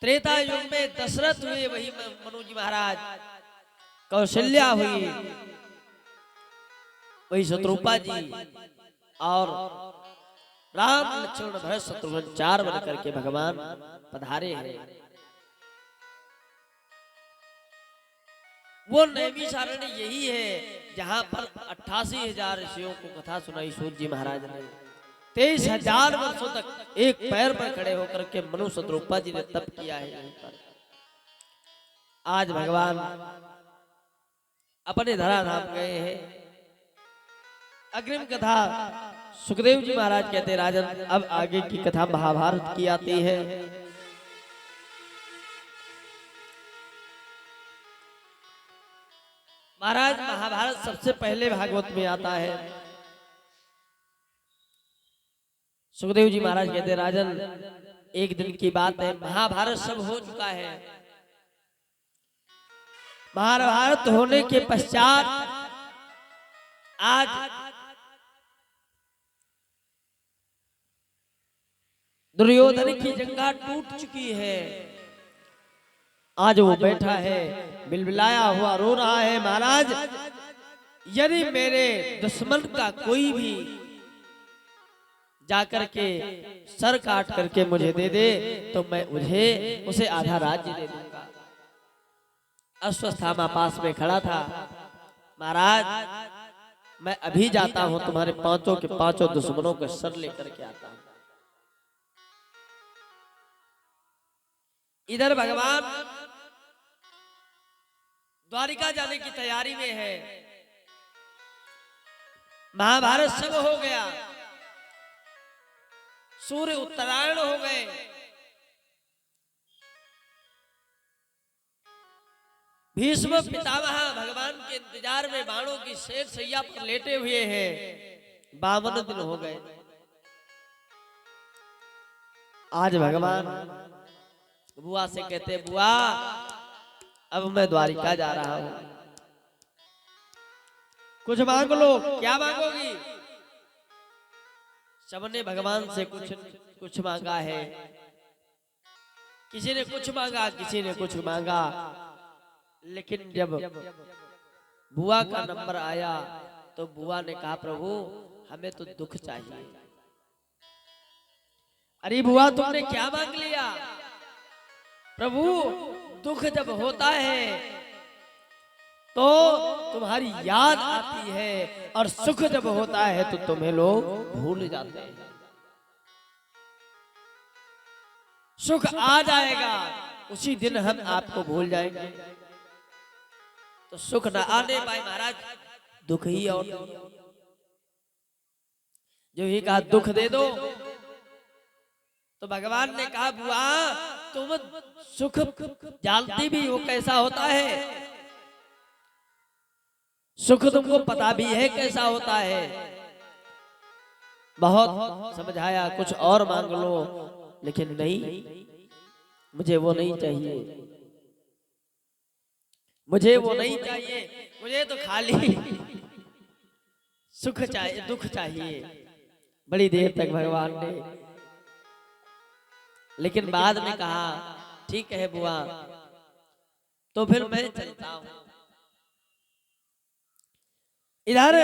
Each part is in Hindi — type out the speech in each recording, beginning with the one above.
त्रेता युग में दशरथ हुए, वही मनु जी महाराज, कौशल्या हुई, वही शत्रुपा जी, और राम लक्ष्मण भरत शत्रुघ्न चार बन करके भगवान पधारे हैं। वो नैमिषारण्य यही है जहां पर 88,000 ऋषियों को कथा सुनाई सूत जी महाराज ने। 23,000 वर्षों तक एक पैर पर खड़े होकर के मनु शत्रुपा जी ने तप किया है यहीं पर। आज भगवान अपने धराधाम गए हैं। अग्रिम कथा सुखदेव जी महाराज कहते हैं, राजन अब आगे की कथा महाभारत की आती है। महाराज महाभारत सबसे पहले भागवत में आता है। सुखदेव जी महाराज कहते हैं, राजन एक दिन की बात है, महाभारत सब हो चुका है। महाभारत होने के पश्चात आज दुर्योधन की जंघा टूट चुकी है। आज वो बैठा है, बिलबिलाया हुआ रो रहा है, महाराज यदि मेरे दुश्मन का कोई भी जाकर के सर काट करके मुझे दे दे तो मैं उसे आधा राज्य दे दूंगा। अश्वत्थामा पास में खड़ा था। महाराज मैं अभी जाता हूं, तुम्हारे पांचों के पांचों दुश्मनों के सर लेकर के आता हूं। इधर भगवान द्वारिका जाने की तैयारी में है। महाभारत सब हो गया, सूर्य उत्तरायण हो गए। भीष्म पितामह भगवान के इंतजार में बाणों की शेर सैया पर लेटे हुए हैं। 52 दिन हो गए। आज भगवान बुआ से कहते, बुआ अब मैं द्वारिका जा रहा हूं, कुछ मांग लो। क्या मांगोगी? सबने भगवान से कुछ मांगा है। किसी ने कुछ मांगा, किसी ने कुछ मांगा, लेकिन जब बुआ का नंबर आया तो बुआ ने कहा, प्रभु हमें तो दुख चाहिए। अरे बुआ तुमने क्या मांग लिया? प्रभु दुख जब होता है तो तुम्हारी याद आती है, और सुख जब होता है तो तुम्हें लोग भूल जाते हैं। सुख आ जाएगा उसी दिन हम आपको भूल जाएंगे। तो सुख न आने पाए महाराज, दुख ही और जो ही कहा दुख दे दो। तो भगवान ने कहा, बुआ तुम सुख जानती भी हो कैसा होता है, सुख तुमको पता भी है कैसा होता है। बहुत समझाया कुछ और मांग लो, लेकिन नहीं, मुझे वो नहीं चाहिए, मुझे वो नहीं चाहिए, मुझे तो खाली सुख चाहिए, दुख चाहिए। बड़ी देर तक भगवान ने, लेकिन बाद में कहा, ठीक है बुआ तो फिर मैं चलता हूं। इधर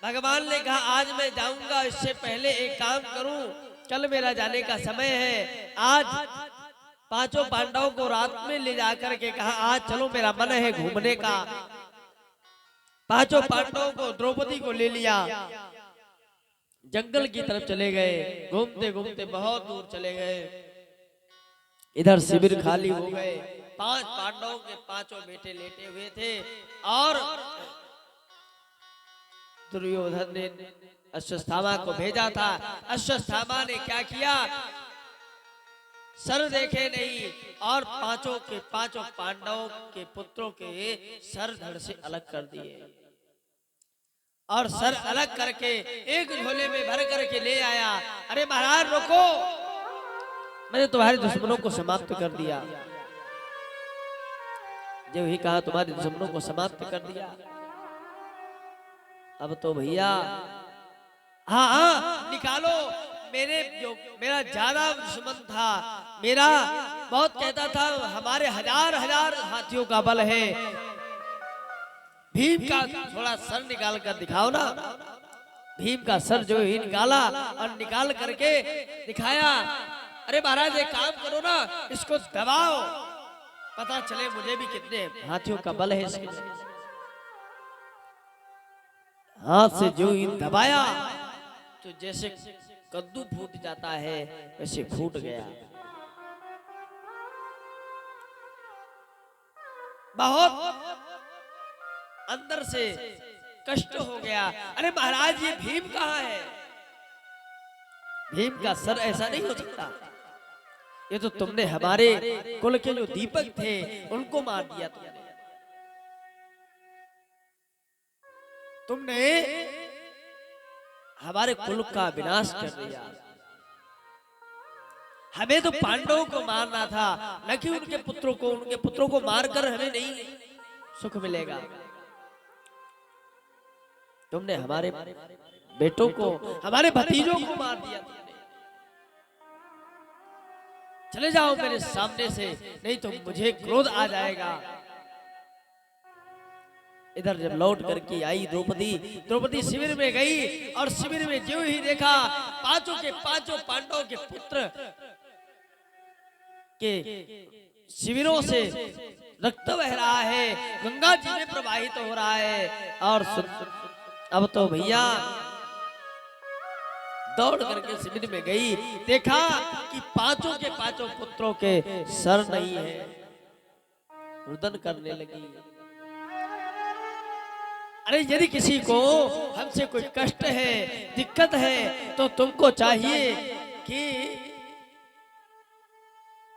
भगवान ने कहा, आज मैं जाऊंगा, इससे पहले एक काम करूं, कल मेरा जाने का समय है। आज पांचों पांडवों को रात में ले जाकर के कहा, आज चलो मेरा मन है घूमने का। पांचों पांडवों को, द्रौपदी को ले लिया, जंगल की तरफ चले गए। घूमते घूमते बहुत दूर चले गए। इधर शिविर खाली हो गए। 5 पांडवों के पांचों बेटे लेटे हुए थे, और दुर्योधन ने अश्वत्थामा को भेजा था। अश्वत्थामा ने क्या किया, सर देखे नहीं, और पांचों के पांचों पांडवों के पुत्रों के सर धड़ से अलग कर दिए, और सर अलग करके एक झोले में भर करके ले आया। अरे महाराज रुको, मैंने तुम्हारे दुश्मनों को समाप्त कर दिया। जो ही कहा, तुम्हारे दुश्मनों को समाप्त कर दिया। अब तो भैया हाँ निकालो, मेरा ज्यादा दुश्मन था, मेरा बहुत कहता था हमारे हजार हजार हाथियों का बल है, भीम का थोड़ा सर निकाल कर दिखाओ ना। भीम का सर जो ही निकाला और निकाल करके दिखाया। अरे महाराज एक काम करो ना, इसको दबाओ, पता चले मुझे भी कितने हाथियों का बल है इसके। हाथ से जो ही दबाया तो जैसे कद्दू फूट जाता है वैसे फूट गया। बहुत अंदर से कष्ट हो गया। अरे महाराज ये भीम कहाँ है? भीम का सर ऐसा नहीं हो सकता, ये तो तुमने हमारे कुल के जो दीपक थे उनको मार दिया। तुमने हमारे कुल का विनाश कर दिया। हमें तो पांडवों को मारना था, न कि उनके पुत्रों को। उनके पुत्रों को मारकर हमें नहीं सुख मिलेगा। तुमने हमारे बेटों को, हमारे भतीजों को मार दिया। चले जाओ मेरे सामने से, नहीं तो मुझे क्रोध आ जाएगा। इधर जब लौट करके आई द्रौपदी शिविर में गई और शिविर में जो ही देखा पांचों के पांचों पांडवों के पुत्र के शिविरों से रक्त बह रहा है, गंगा जी में प्रवाहित हो रहा है। और अब तो भैया दौड़ करके शिविर में गई, देखा कि पांचों के पांचों पुत्रों के सर नहीं है। रुदन करने लगी। अरे यदि किसी को हमसे कोई कष्ट है, दिक्कत है, तो तुमको चाहिए कि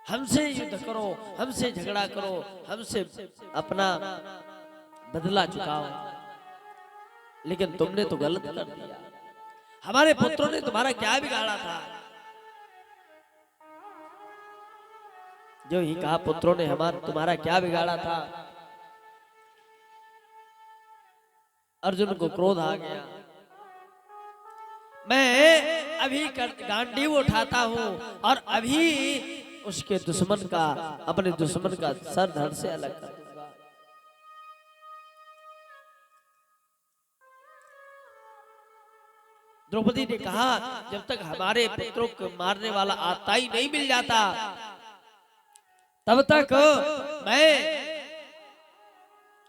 हमसे युद्ध करो, हमसे झगड़ा करो, हमसे अपना बदला चुकाओ। लेकिन तुमने तो गलत कर दिया। हमारे पुत्रों ने तुम्हारा क्या बिगाड़ा था? जो ही कहा पुत्रों ने तुम्हारा क्या बिगाड़ा था। अर्जुन को क्रोध आ गया। मैं अभी गांडीव उठाता हूं और अभी उसके दुश्मन का, अपने दुश्मन का सर धड़ से अलग कर दूंगा। द्रौपदी ने कहा जब तक हमारे पुत्रों को मारने वाला आता ही नहीं मिल जाता तब तक मैं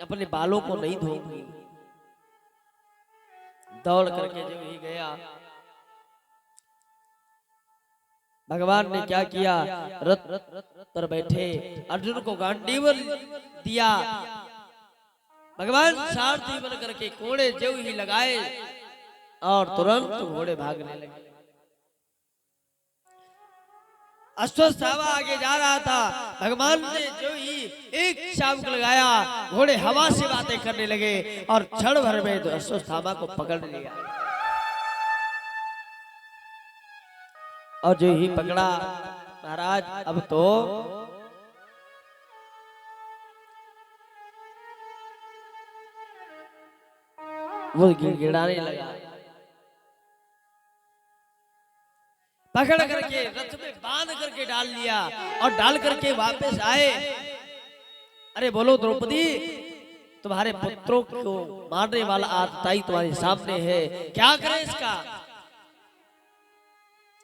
अपने बालों को नहीं धोऊंगी। दौड़ करके जो ही गया, भगवान ने क्या किया, रथ पर बैठे अर्जुन को गांडीव दिया। भगवान सारथी बन करके घोड़े जो ही लगाए और तुरंत घोड़े भागने लगे। अश्वत्थामा आगे जा रहा था, भगवान ने जो ही एक चाबुक लगाया, घोड़े हवा से बातें करने लगे और क्षण भर में अश्वत्थामा को पकड़ लिया। और जो ही पकड़ा, महाराज अब तो वो गिड़गिड़ाने लगा। पकड़ करके रथ में बांध करके डाल लिया और डाल करके वापस आए। अरे बोलो द्रौपदी, तुम्हारे पुत्रों को मारने वाला आतताई तुम्हारे सामने है, क्या करें इसका?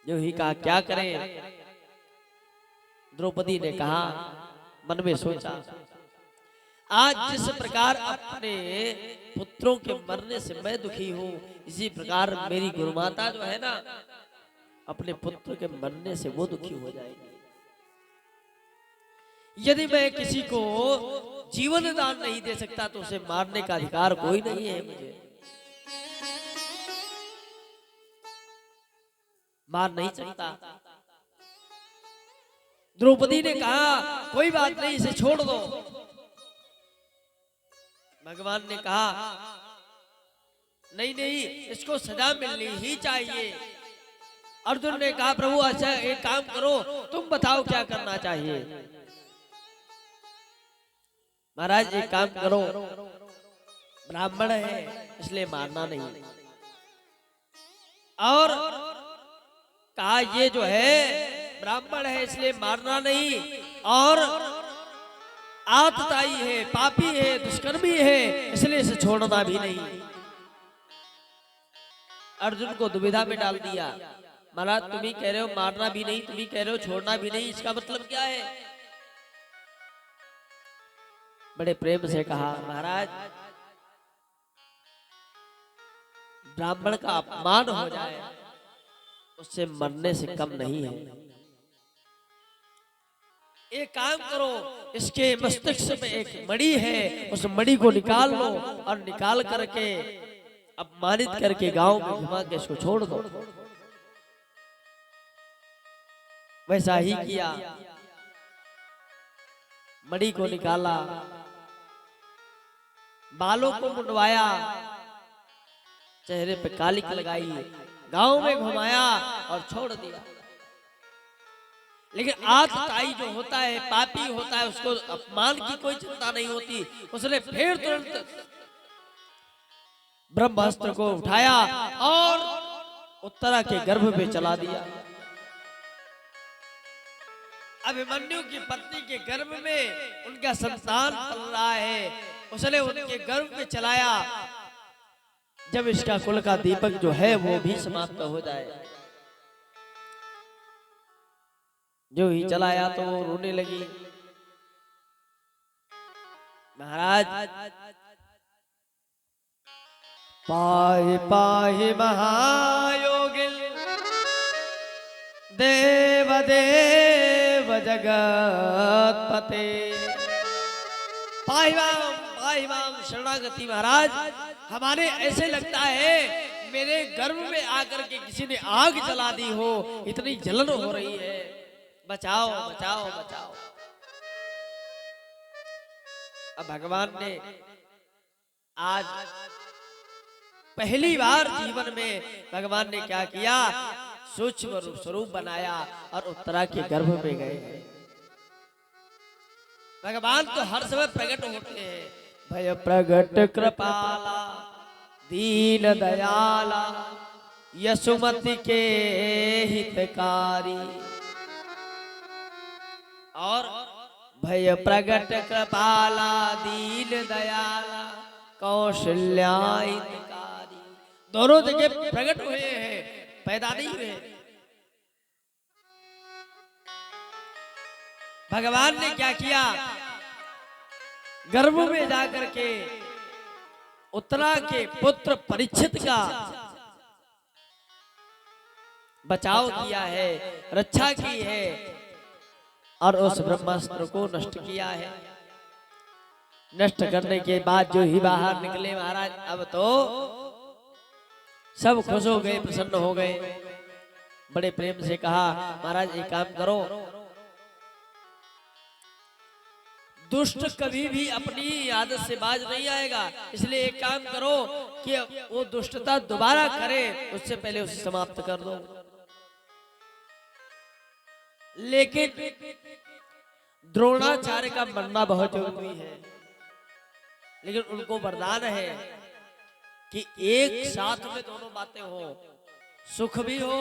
जो ही कहा क्या करें? द्रौपदी ने कहा, मन में सोचा, आज जिस प्रकार अपने पुत्रों के मरने से मैं दुखी हूं, इसी प्रकार मेरी गुरुमाता जो है ना, अपने पुत्र के मरने से वो दुखी हो जाएगी। यदि मैं किसी को जीवन दान नहीं दे सकता तो उसे मारने का अधिकार कोई नहीं है। मुझे मार नहीं सकता। द्रौपदी ने कहा कोई बात नहीं, इसे छोड़ दो। भगवान ने कहा नहीं नहीं, इसको सजा मिलनी ही चाहिए। अर्जुन ने कहा प्रभु अच्छा एक काम करो, तुम बताओ क्या करना चाहिए। महाराज एक काम करो, ब्राह्मण है,, इसलिए मारना नहीं। और कहा ये जो है ब्राह्मण है इसलिए मारना नहीं, और आतताई है, पापी है, दुष्कर्मी है, इसलिए इसे छोड़ना भी नहीं। अर्जुन को दुविधा में डाल दिया। महाराज तुम ही कह रहे हो मारना भी नहीं, तुम ही कह रहे हो छोड़ना भी नहीं, इसका मतलब क्या है? बड़े प्रेम से कहा महाराज ब्राह्मण का अपमान हो जाए उससे मरने से कम नहीं है। एक काम करो, इसके मस्तिष्क में एक मणि है, उस मणि को निकाल लो और निकाल करके अपमानित करके गांव में घुमा के इसको छोड़ दो। वैसा ही किया, मणि को निकाला, बालों को मुंडवाया, चेहरे पे कालिक लगाई, गांव में घुमाया और छोड़ दिया। लेकिन आतताई जो होता है, पापी होता है, उसको अपमान की कोई चिंता नहीं होती। उसने फिर तुरंत ब्रह्मास्त्र को उठाया और उत्तरा के गर्भ में चला दिया। अभिमन्यु की पत्नी के गर्भ में उनका संतान पल रहा है, उसने उनके गर्भ में चलाया। जब इसका कुल का दीपक जो है वो भी समाप्त हो जाए, जो ही चलाया तो वो रोने लगी। महाराज पाहि पाहि महायोगिल देव देव जगतपते पाहि माम शरणागति। महाराज हमारे ऐसे लगता है मेरे गर्भ में आकर के किसी ने आग जला दी हो, इतनी जलन हो रही है, बचाओ बचाओ बचाओ। अब भगवान ने आज पहली बार जीवन में भगवान ने क्या किया, सूक्ष्म स्वरूप बनाया और उत्तरा के गर्भ में गए। भगवान तो हर समय प्रकट होते हैं, भय प्रगट कृपाला दीन दयाला यशुमति के हितकारी। और भय प्रगट कृपाला दीन दयाला कौशल्या हितकारी, दोनों जगह प्रकट हुए हैं, पैदा नहीं हुए। भगवान ने क्या किया, गर्भ में जाकर के उत्तरा के पुत्र परीक्षित का बचाव किया है, रक्षा की है और उस ब्रह्मास्त्र को नष्ट किया है। नष्ट करने के बाद जो ही बाहर निकले महाराज, अब तो सब खुश हो गए, प्रसन्न हो गए। बड़े प्रेम से कहा महाराज एक काम करो, दुष्ट कभी भी अपनी आदत से बाज नहीं आएगा, इसलिए एक काम करो कि वो दुष्टता दोबारा करे उससे पहले उसे समाप्त कर दो। लेकिन द्रोणाचार्य का मरना बहुत जरूरी है, लेकिन उनको वरदान है कि एक साथ में दोनों बातें हो, सुख भी हो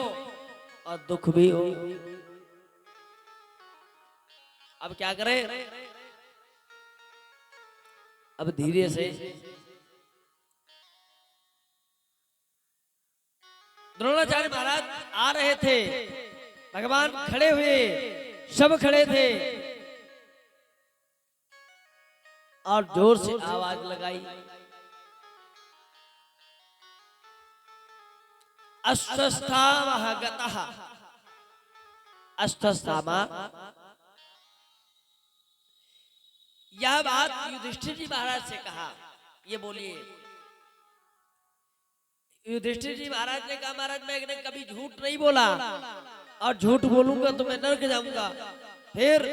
और दुख भी हो। अब क्या करें, अब धीरे से द्रोणाचार्य महाराज आ रहे थे, भगवान खड़े हुए, सब खड़े थे और जोर से आवाज लगाई, अश्वस्थामः गतः। अश्वस्थामा, यह बात युधिष्ठिर जी महाराज से कहा। ये बोलिए, युधिष्ठिर जी महाराज ने कहा महाराज मैंने कभी झूठ नहीं बोला, और झूठ बोलूंगा तो मैं नरक जाऊंगा। फिर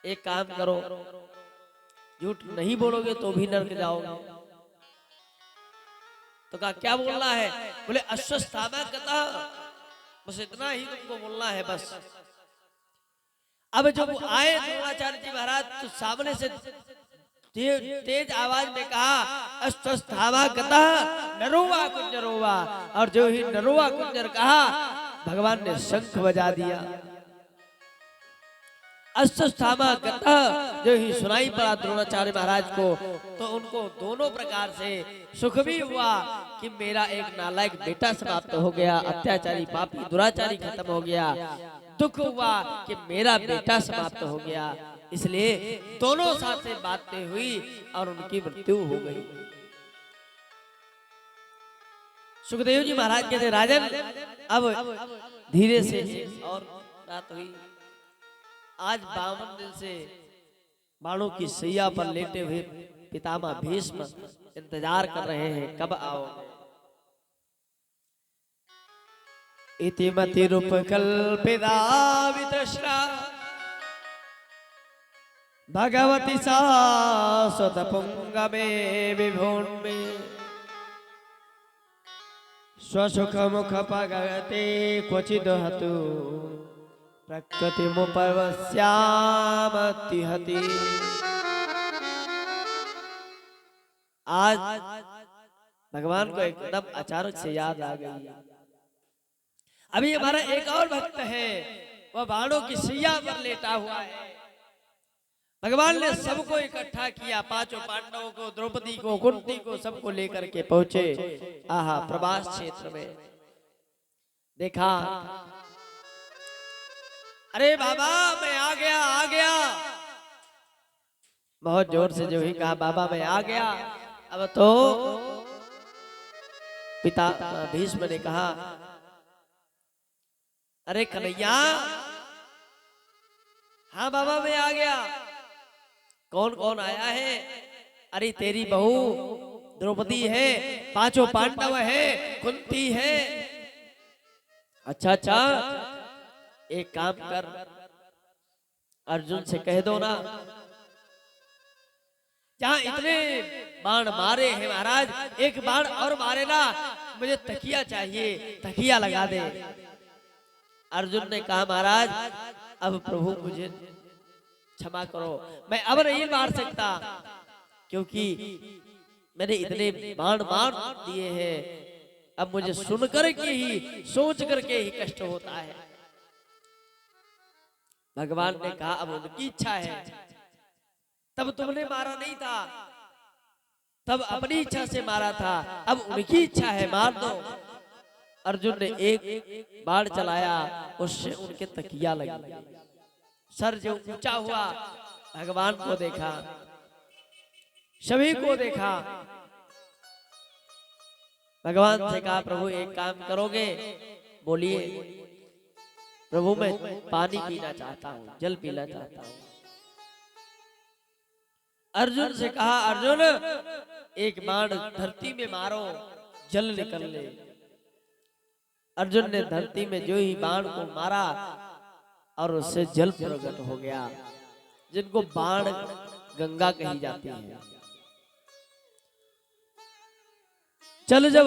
एक काम करो, झूठ नहीं बोलोगे तो भी नरक जाओगे। तो कहा क्या बोलना है, बोले अश्वस्थामा कतः, बस इतना ही तुमको बोलना है बस। अब जब आए द्रोणाचार्य जी महाराज तो सामने से तेज आवाज में कहा, अस्तस्थावा गतः नरोवा कुंजरोवा। और जो ही नरोवा कुंजर कहा, भगवान ने शंख बजा दिया। अस्तस्थामा गतः जो ही सुनाई पड़ा द्रोणाचार्य महाराज को, तो उनको दोनों प्रकार से सुख भी हुआ कि मेरा एक नालायक बेटा समाप्त हो गया, अत्याचारी पापी दुराचारी खत्म हो गया। दुख हुआ कि मेरा बेटा समाप्त हो गया। इसलिए दोनों साथ से बातें हुई और उनकी मृत्यु हो गई। सुखदेव जी महाराज कहते, राजन अब धीरे से और रात हुई। आज 52 दिन से बाणों की सैया पर लेटे हुए पितामह भीष्म इंतजार कर रहे हैं, कब आओगे। इति मति रूप कल्पिता वितृष्णा भगवती शाश्वत पुंगमे विभून्मे स्वसुख मुख पगते क्वचिद हतु प्रकृति मुपवस्यामतिहति। आज भगवान को एकदम अचानक से याद आ गई। अभी हमारा एक और भक्त है, वह बाणों की सैया पर लेटा हुआ है। भगवान ने सबको इकट्ठा किया, पांचों पांडवों को, द्रौपदी को, कुंती को, सबको लेकर के पहुंचे आहा प्रवास क्षेत्र में। देखा, अरे बाबा मैं आ गया, आ गया। बहुत जोर से जो ही कहा, बाबा मैं आ गया। अब तो पिता भीष्म ने कहा, अरे कन्हैया, हाँ बाबा मैं आ गया। कौन कौन आया है? अरे तेरी बहू द्रौपदी है, पांचों पांडव है, कुंती है। अच्छा अच्छा, एक काम कर, अर्जुन से कह दो ना, जहां इतने बाण मारे हैं महाराज, एक बाण और मारे ना, मुझे तकिया चाहिए, तकिया लगा दे। अर्जुन ने कहा, महाराज अब प्रभु मुझे क्षमा करो, मैं अब नहीं मार सकता, क्योंकि मैंने इतने बाण मार दिए हैं। अब मुझे सुन करके ही, सोच करके ही कष्ट होता है। भगवान ने कहा, अब उनकी इच्छा है, तब तुमने मारा नहीं था, तब अपनी इच्छा से मारा था, अब उनकी इच्छा है, मार दो। अर्जुन ने एक बाण चलाया, उससे उनके तकिया लगी। सर जो ऊंचा हुआ, भगवान को देखा, सभी को देखा। भगवान से कहा, प्रभु एक काम करोगे? बोलिए। प्रभु मैं पानी पीना चाहता हूँ, जल पीना चाहता हूँ। अर्जुन से कहा, अर्जुन एक बाण धरती में मारो, जल निकल ले। अर्जुन ने धरती में जो ही बाण को मारा और उससे जल प्रकट हो गया, जिनको बाण गंगा कही जाती है। जल जब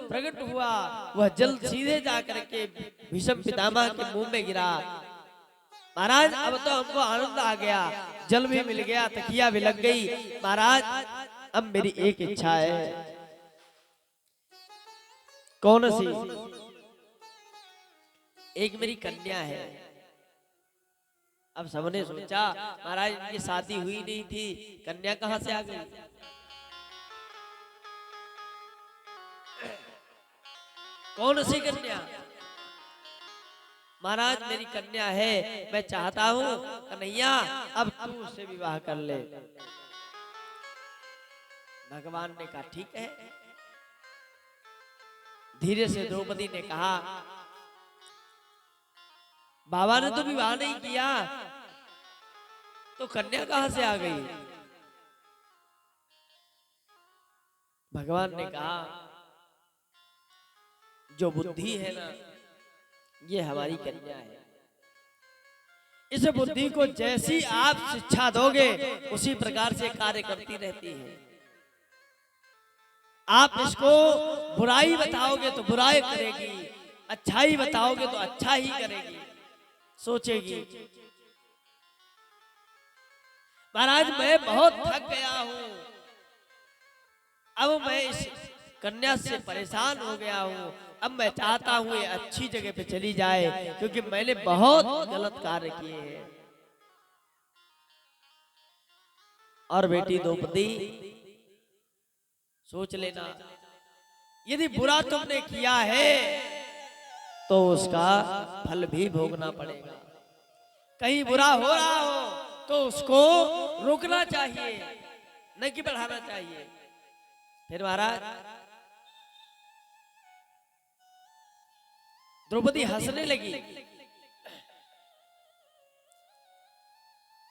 प्रकट हुआ, वह जल सीधे जाकर के भीष्म पितामह के मुंह में गिरा। महाराज अब तो हमको आनंद आ गया, जल भी मिल गया, तकिया भी लग गई। महाराज अब मेरी एक इच्छा है। कौन सी? एक मेरी कन्या है। अब सबने सोचा, महाराज इनकी शादी हुई नहीं थी, कन्या कहां से आ गई? कौन सी कन्या? महाराज मेरी कन्या है, मैं चाहता हूं कन्हैया अब तू उससे विवाह कर ले। भगवान ने कहा ठीक है। धीरे से द्रौपदी ने कहा, बाबा ने तो विवाह नहीं किया, तो कन्या कहां से आ गई? भगवान ने कहा, जो बुद्धि है ना, ये हमारी कन्या है। इस बुद्धि को जैसी आप शिक्षा दोगे, उसी प्रकार से कार्य करती रहती है। आप इसको बुराई बताओगे तो बुराई करेगी, अच्छाई बताओगे तो अच्छा ही करेगी, सोचेगी। महाराज मैं बहुत थक गया हूं, अब मैं इस कन्या से परेशान हो गया हूं, अब मैं चाहता हूं ये अच्छी जगह पे चली जाए, क्योंकि मैंने बहुत गलत कार्य किए हैं। और बेटी द्रौपदी सोच लेना, यदि बुरा तुमने किया है तो उसका फल भी भोगना पड़ेगा। कहीं बुरा हो रहा हो तो उसको रोकना चाहिए, न कि बढ़ाना चाहिए। फिर महाराज द्रौपदी हंसने लगी,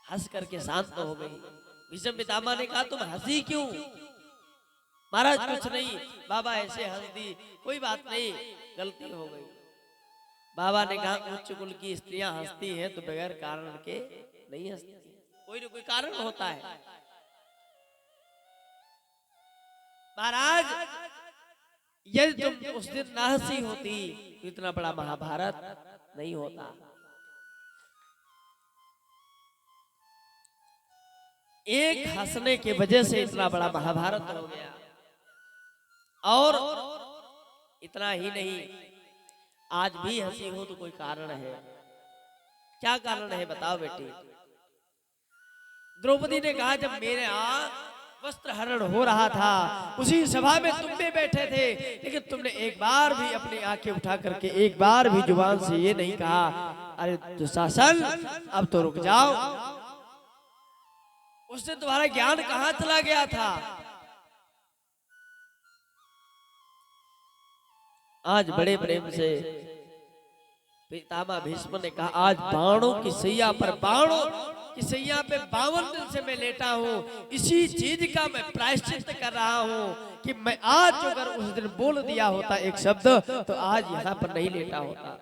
हंस करके शांत हो गई। भीष्म पितामह ने कहा तुम हंसी क्यों? महाराज कुछ नहीं, बाबा ऐसे हंस दी, कोई बात नहीं, गलती हो गई। बाबा ने कहा उच्च कुल की स्त्रियां हंसती हैं तो बगैर कारण के नहीं हंसती, कोई ना कोई कारण होता है। महाराज यदि तुम उस दिन ना हंसी होती तो इतना बड़ा महाभारत नहीं होता। एक हंसने की वजह से इतना बड़ा महाभारत हो गया। और इतना ही नहीं, आज भी हंसी हो तो कोई कारण है। क्या कारण है बताओ बेटी? द्रौपदी ने कहा जब मेरे यहाँ वस्त्र हरण हो रहा था उसी सभा में तुम भी बैठे थे, लेकिन तुमने एक बार भी अपनी आंखें उठा करके एक बार भी जुबान से ये नहीं कहा अरे दुशासन अब तो रुक जाओ। उससे तुम्हारा ज्ञान कहां चला गया था? आज बड़े प्रेम से पितामह भीष्म ने कहा आज बाणों की सैया पर, बाणों की सैया पे 52 दिन से मैं लेटा हूं, इसी चीज का मैं प्रायश्चित कर रहा हूं कि मैं आज अगर उस दिन बोल दिया होता एक शब्द तो आज यहां पर नहीं लेटा होता।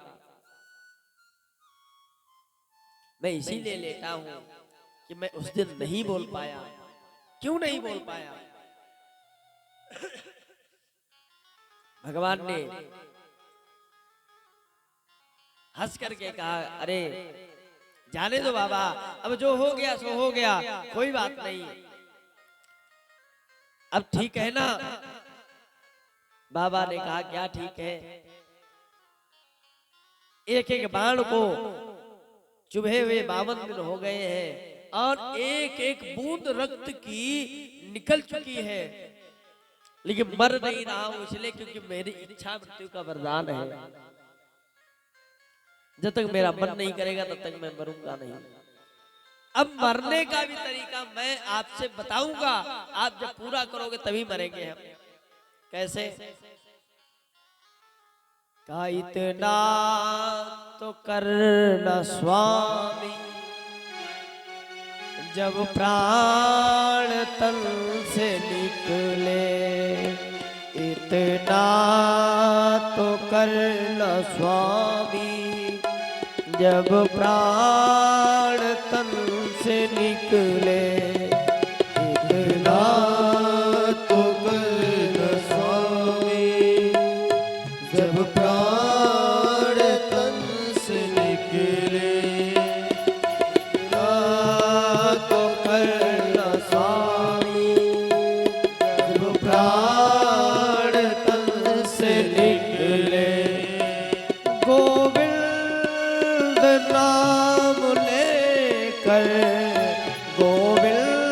मैं इसीलिए लेटा हूं कि मैं उस दिन नहीं बोल पाया। क्यों नहीं बोल पाया? भगवान ने हंस करके कहा अरे जाने दो बाबा, अब जो हो गया सो हो गया, कोई बात नहीं, अब ठीक है ना? बाबा ने कहा क्या ठीक है? एक एक बाण को चुभे हुए 52 दिन हो गए हैं और एक एक बूंद रक्त की निकल चुकी है, लेकिन मर नहीं रहा हूं इसलिए क्योंकि मेरी इच्छा मृत्यु का वरदान है। जब तक मेरा मन नहीं करेगा तब तक मैं मरूंगा नहीं। अब मरने का भी तरीका मैं आपसे बताऊंगा, आप जब पूरा करोगे तभी मरेंगे हम। कैसे? का इतना तो करना स्वामी, जब प्राण तन से निकले, इतना तो करना स्वामी, जब प्राण तन से निकले, इतना तो करना स्वामी, जब प्राण तन से निकले, इतना तो करना स्वामी, जब प्राण तन से निकले। गोविंद नाम लेकर, गोविंद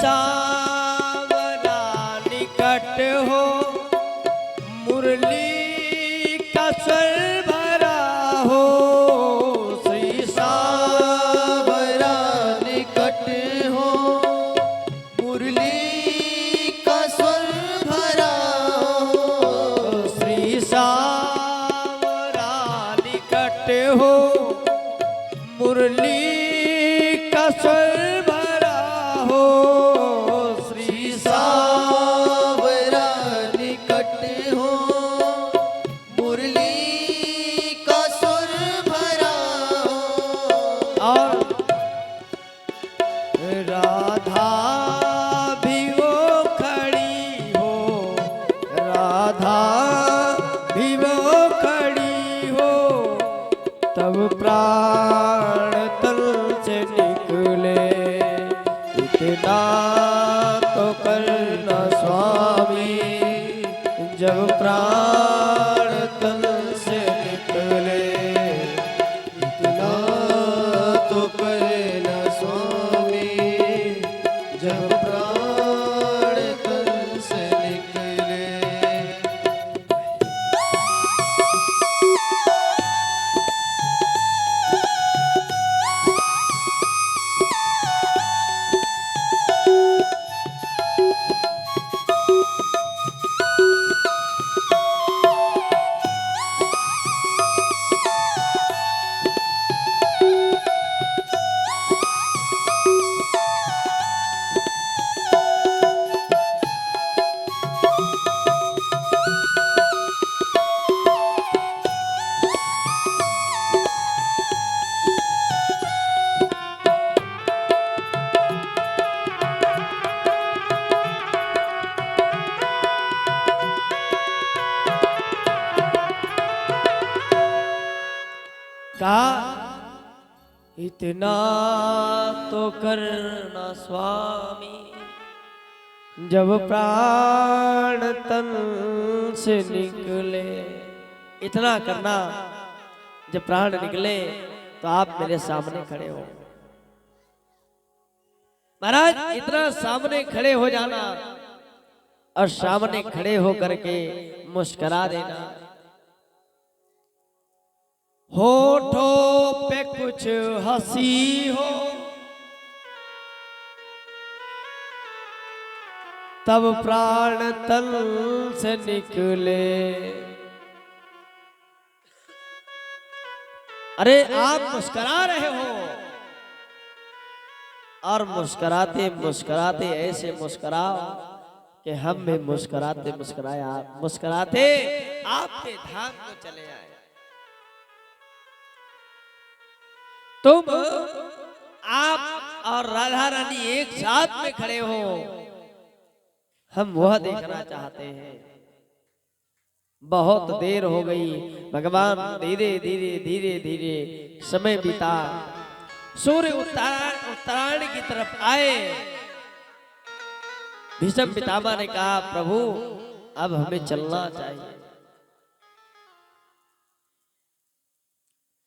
सावरा निकट हो मुरली का स्वर भरा हो। श्री सावरा निकट हो मुरली का स्वर भरा हो। श्री सावरा निकट हो मुरली का स्वर भरा हो। श्री सावरा निकट हो मुरली का स्वर भरा हो। और राधा भी वो खड़ी हो, राधा भी वो खड़ी हो, तब प्राण तन से निकले। इतना तो करना स्वामी, जब प्राण तन से निकले। इतना तो करना स्वामी, जब प्राण तन से निकले। कहा इतना तो करना स्वामी, जब प्राण तन से निकले। इतना करना, जब प्राण निकले तो आप मेरे सामने खड़े हो। महाराज इतना सामने खड़े हो जाना और सामने खड़े हो करके मुस्कुरा देना। होठों पे कुछ हंसी हो, तब प्राण तन से निकले। अरे आप मुस्कुरा रहे हो और मुस्कुराते मुस्कुराते ऐसे मुस्कुराओ कि हम भी मुस्कुराते मुस्कुराते आपके धाम को चले आए। तुम आप और राधा रानी एक साथ में खड़े हो, हम वह देखना चाहते हैं। बहुत देर हो गई, भगवान धीरे धीरे धीरे धीरे समय बीता। सूर्य उत्तरायण की तरफ आए। भीष्म पितामह ने कहा प्रभु अब हमें चलना चाहिए।